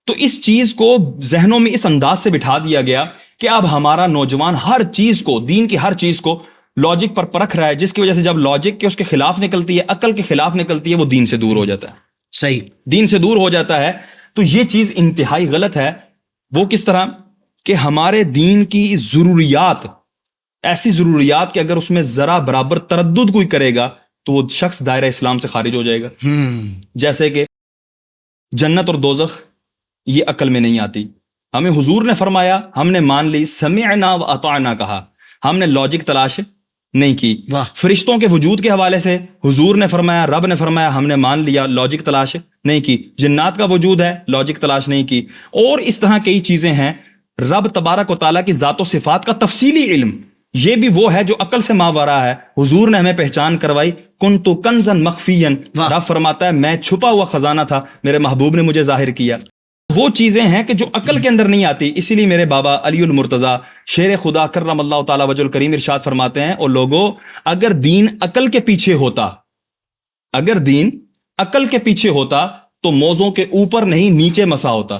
تو اس چیز کو ذہنوں میں اس انداز سے بٹھا دیا گیا کہ اب ہمارا نوجوان ہر چیز کو، دین کی ہر چیز کو لاجک پر پرکھ رہا ہے، جس کی وجہ سے جب لاجک کے اس کے خلاف نکلتی ہے، عقل کے خلاف نکلتی ہے، وہ دین سے دور ہو جاتا ہے۔ صحیح، دین سے دور ہو جاتا ہے۔ تو یہ چیز انتہائی غلط ہے۔ وہ کس طرح کہ ہمارے دین کی ضروریات، ایسی ضروریات کہ اگر اس میں ذرا برابر تردد کوئی کرے گا تو وہ شخص دائرہ اسلام سے خارج ہو جائے گا۔ جیسے کہ جنت اور دوزخ، یہ عقل میں نہیں آتی۔ ہمیں حضور نے فرمایا، ہم نے مان لی، سمعنا و اطعنا کہا، ہم نے لاجک تلاش نہیں کی۔ فرشتوں کے وجود کے حوالے سے حضور نے فرمایا، رب نے فرمایا، ہم نے مان لیا، لاجک تلاش نہیں کی۔ جنات کا وجود ہے، لاجک تلاش نہیں کی۔ اور اس طرح کئی چیزیں ہیں۔ رب تبارک و تعالیٰ کی ذات و صفات کا تفصیلی علم، یہ بھی وہ ہے جو عقل سے ماورا ہے۔ حضور نے ہمیں پہچان کروائی، کنت کنزا مخفیا، رب فرماتا ہے میں چھپا ہوا خزانہ تھا، میرے محبوب نے مجھے ظاہر کیا۔ وہ چیزیں ہیں کہ جو عقل کے اندر نہیں آتی. اسی لیے میرے بابا علی المرتضیٰ شیر خدا کرم اللہ تعالی وجہ الکریم ارشاد فرماتے ہیں، اور لوگوں اگر دین عقل کے پیچھے ہوتا، اگر دین عقل کے پیچھے ہوتا تو موزوں کے اوپر نہیں نیچے مسا ہوتا.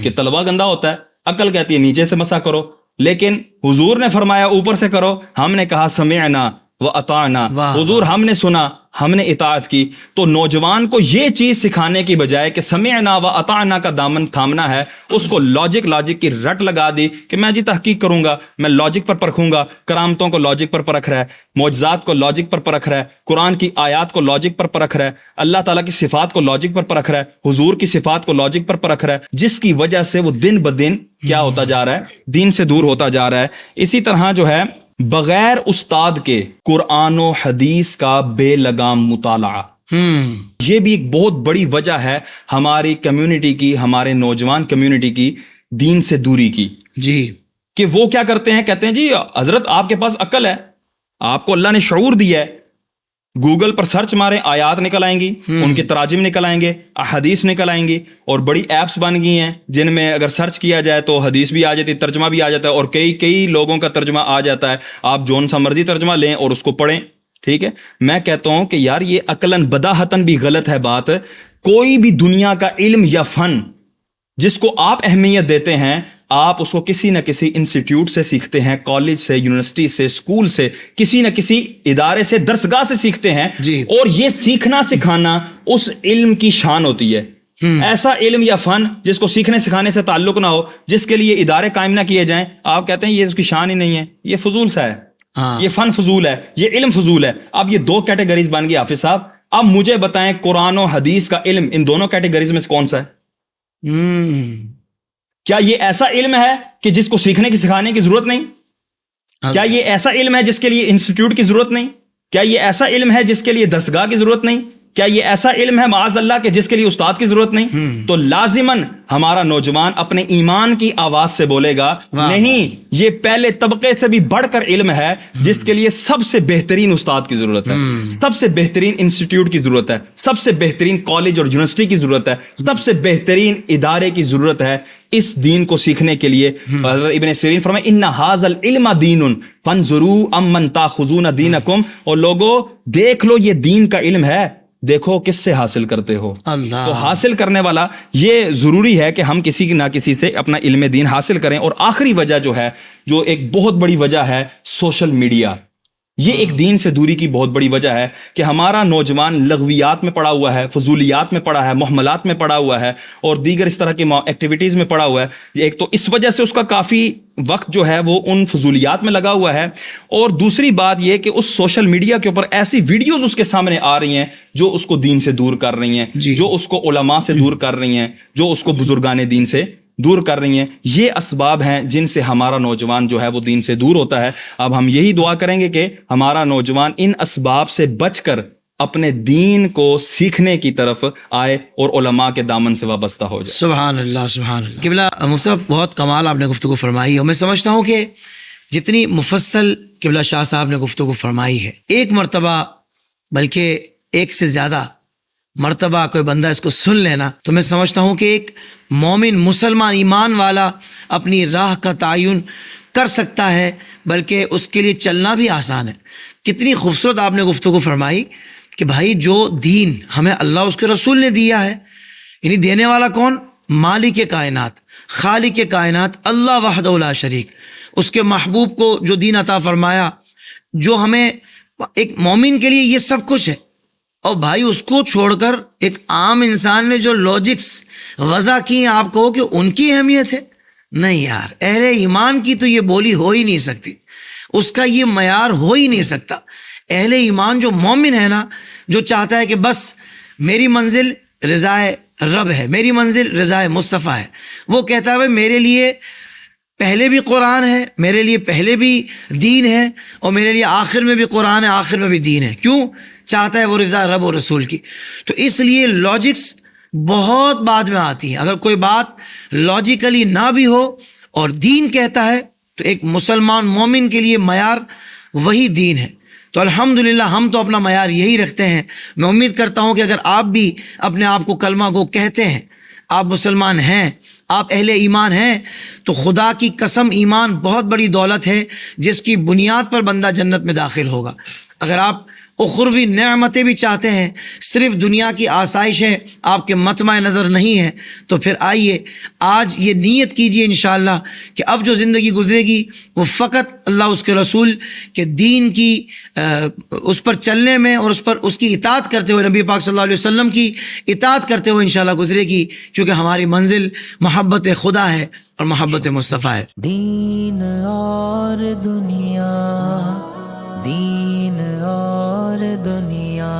کہ تلوا گندا ہوتا ہے، عقل کہتی ہے نیچے سے مسا کرو، لیکن حضور نے فرمایا اوپر سے کرو. ہم نے کہا سمعنا و اطعنا، حضور ہم نے سنا، ہم نے اطاعت کی. تو نوجوان کو یہ چیز سکھانے کی بجائے کہ سمعنا و اطعنا کا دامن تھامنا ہے، اس کو لاجک کی رٹ لگا دی کہ میں جی تحقیق کروں گا، میں لاجک پر پرکھوں گا. کرامتوں کو لاجک پر پرکھ رہا ہے، معجزات کو لاجک پر پرکھ رہا ہے، قرآن کی آیات کو لاجک پر پرکھ رہا ہے، اللہ تعالیٰ کی صفات کو لاجک پر پرکھ رہا ہے، حضور کی صفات کو لاجک پر پرکھ رہا ہے، جس کی وجہ سے وہ دن بدن کیا ہوتا جا رہا ہے، دین سے دور ہوتا جا رہا ہے. اسی طرح جو ہے بغیر استاد کے قرآن و حدیث کا بے لگام مطالعہ، یہ بھی ایک بہت بڑی وجہ ہے ہماری کمیونٹی کی، ہمارے نوجوان کمیونٹی کی دین سے دوری کی. جی، کہ وہ کیا کرتے ہیں، کہتے ہیں جی حضرت آپ کے پاس عقل ہے، آپ کو اللہ نے شعور دیا ہے، گوگل پر سرچ ماریں، آیات نکل آئیں گی، ان کے تراجم نکل آئیں گے، حدیث نکل آئیں گی، اور بڑی ایپس بن گئی ہیں جن میں اگر سرچ کیا جائے تو حدیث بھی آ جاتی ہے، ترجمہ بھی آ جاتا ہے، اور کئی لوگوں کا ترجمہ آ جاتا ہے. آپ جون سا مرضی ترجمہ لیں اور اس کو پڑھیں. ٹھیک ہے، میں کہتا ہوں کہ یار یہ عقلاً بداہتاً بھی غلط ہے بات. کوئی بھی دنیا کا علم یا فن جس کو آپ اہمیت دیتے ہیں، آپ اس کو کسی نہ کسی انسٹیٹیوٹ سے سیکھتے ہیں، کالج سے، یونیورسٹی سے، اسکول سے، کسی نہ کسی ادارے سے، درسگاہ سے سیکھتے ہیں. جی. اور یہ سیکھنا سکھانا اس علم کی شان ہوتی ہے. ایسا علم یا فن جس کو سیکھنے سکھانے سے تعلق نہ ہو، جس کے لیے ادارے قائم نہ کیے جائیں، آپ کہتے ہیں یہ اس کی شان ہی نہیں ہے، یہ فضول سا ہے، یہ فن فضول ہے، یہ علم فضول ہے. اب یہ دو کیٹیگریز بن گئی حافظ صاحب. اب مجھے بتائیں قرآن و حدیث کا علم ان دونوں کیٹیگریز میں سے کون سا ہے؟ کیا یہ ایسا علم ہے کہ جس کو سیکھنے کی سکھانے کی ضرورت نہیں؟ کیا یہ ایسا علم ہے جس کے لیے انسٹیٹیوٹ کی ضرورت نہیں؟ کیا یہ ایسا علم ہے جس کے لیے درسگاہ کی ضرورت نہیں؟ کیا یہ ایسا علم ہے معاذ اللہ کہ جس کے لیے استاد کی ضرورت نہیں؟ تو لازماً ہمارا نوجوان اپنے ایمان کی آواز سے بولے گا نہیں، یہ پہلے طبقے سے بھی بڑھ کر علم ہے جس کے لیے سب سے بہترین استاد کی ضرورت ہے، سب سے بہترین انسٹیٹیوٹ کی ضرورت ہے، سب سے بہترین کالج اور یونیورسٹی کی ضرورت ہے، سب سے بہترین ادارے کی ضرورت ہے اس دین کو سیکھنے کے لیے. حضرت ابن سیرین فرمائے ان ھذا العلم دین فانظروا امن تاخذون دینکم، اور لوگوں دیکھ لو یہ دین کا علم ہے، دیکھو کس سے حاصل کرتے ہو. اللہ. تو حاصل کرنے والا یہ ضروری ہے کہ ہم کسی نہ کسی سے اپنا علم دین حاصل کریں. اور آخری وجہ جو ہے، جو ایک بہت بڑی وجہ ہے، سوشل میڈیا. یہ ایک دین سے دوری کی بہت بڑی وجہ ہے کہ ہمارا نوجوان لغویات میں پڑا ہوا ہے، فضولیات میں پڑا ہے، محملات میں پڑا ہوا ہے، اور دیگر اس طرح کی ایکٹیویٹیز میں پڑا ہوا ہے. ایک تو اس وجہ سے اس کا کافی وقت جو ہے وہ ان فضولیات میں لگا ہوا ہے، اور دوسری بات یہ کہ اس سوشل میڈیا کے اوپر ایسی ویڈیوز اس کے سامنے آ رہی ہیں جو اس کو دین سے دور کر رہی ہیں، جو اس کو علماء سے دور کر رہی ہیں، جو اس کو بزرگان دین سے دور کر رہی ہیں. یہ اسباب ہیں جن سے ہمارا نوجوان جو ہے وہ دین سے دور ہوتا ہے. اب ہم یہی دعا کریں گے کہ ہمارا نوجوان ان اسباب سے بچ کر اپنے دین کو سیکھنے کی طرف آئے اور علماء کے دامن سے وابستہ ہو جائے. سبحان اللہ، سبحان اللہ. قبلہ مصطفیٰ بہت کمال آپ نے گفتگو فرمائی، اور میں سمجھتا ہوں کہ جتنی مفصل قبلہ شاہ صاحب نے گفتگو فرمائی ہے، ایک مرتبہ بلکہ ایک سے زیادہ مرتبہ کوئی بندہ اس کو سن لینا تو میں سمجھتا ہوں کہ ایک مومن مسلمان ایمان والا اپنی راہ کا تعین کر سکتا ہے، بلکہ اس کے لیے چلنا بھی آسان ہے. کتنی خوبصورت آپ نے گفتگو فرمائی کہ بھائی جو دین ہمیں اللہ اس کے رسول نے دیا ہے، یعنی دینے والا کون؟ مالک کائنات، خالق کائنات، اللہ وحدہ لا شریک. اس کے محبوب کو جو دین عطا فرمایا، جو ہمیں ایک مومن کے لیے یہ سب کچھ ہے. اور بھائی اس کو چھوڑ کر ایک عام انسان نے جو لاجکس وضع کی، آپ کہو کہ ان کی اہمیت ہے؟ نہیں یار، اہل ایمان کی تو یہ بولی ہو ہی نہیں سکتی، اس کا یہ معیار ہو ہی نہیں سکتا. اہل ایمان جو مومن ہے نا، جو چاہتا ہے کہ بس میری منزل رضائے رب ہے، میری منزل رضائے مصطفیٰ ہے، وہ کہتا ہے بھائی میرے لیے پہلے بھی قرآن ہے، میرے لیے پہلے بھی دین ہے، اور میرے لیے آخر میں بھی قرآن ہے، آخر میں بھی دین ہے. کیوں چاہتا ہے؟ وہ رضا رب و رسول کی. تو اس لیے لاجکس بہت بعد میں آتی ہیں. اگر کوئی بات لاجیکلی نہ بھی ہو اور دین کہتا ہے تو ایک مسلمان مومن کے لیے معیار وہی دین ہے. تو الحمدللہ ہم تو اپنا معیار یہی رکھتے ہیں. میں امید کرتا ہوں کہ اگر آپ بھی اپنے آپ کو کلمہ گو کہتے ہیں، آپ مسلمان ہیں، آپ اہل ایمان ہیں، تو خدا کی قسم ایمان بہت بڑی دولت ہے جس کی بنیاد پر بندہ جنت میں داخل ہوگا۔ اگر آپ اخروی نعمتیں بھی چاہتے ہیں، صرف دنیا کی آسائشیں آپ کے مطمع نظر نہیں ہیں، تو پھر آئیے آج یہ نیت کیجئے انشاءاللہ کہ اب جو زندگی گزرے گی وہ فقط اللہ اس کے رسول کے دین کی اس پر چلنے میں اور اس کی اطاعت کرتے ہوئے، نبی پاک صلی اللہ علیہ وسلم کی اطاعت کرتے ہوئے انشاءاللہ گزرے گی، کیونکہ ہماری منزل محبت خدا ہے اور محبت مصطفیٰ ہے۔ دین اور دنیا، دین اور دنیا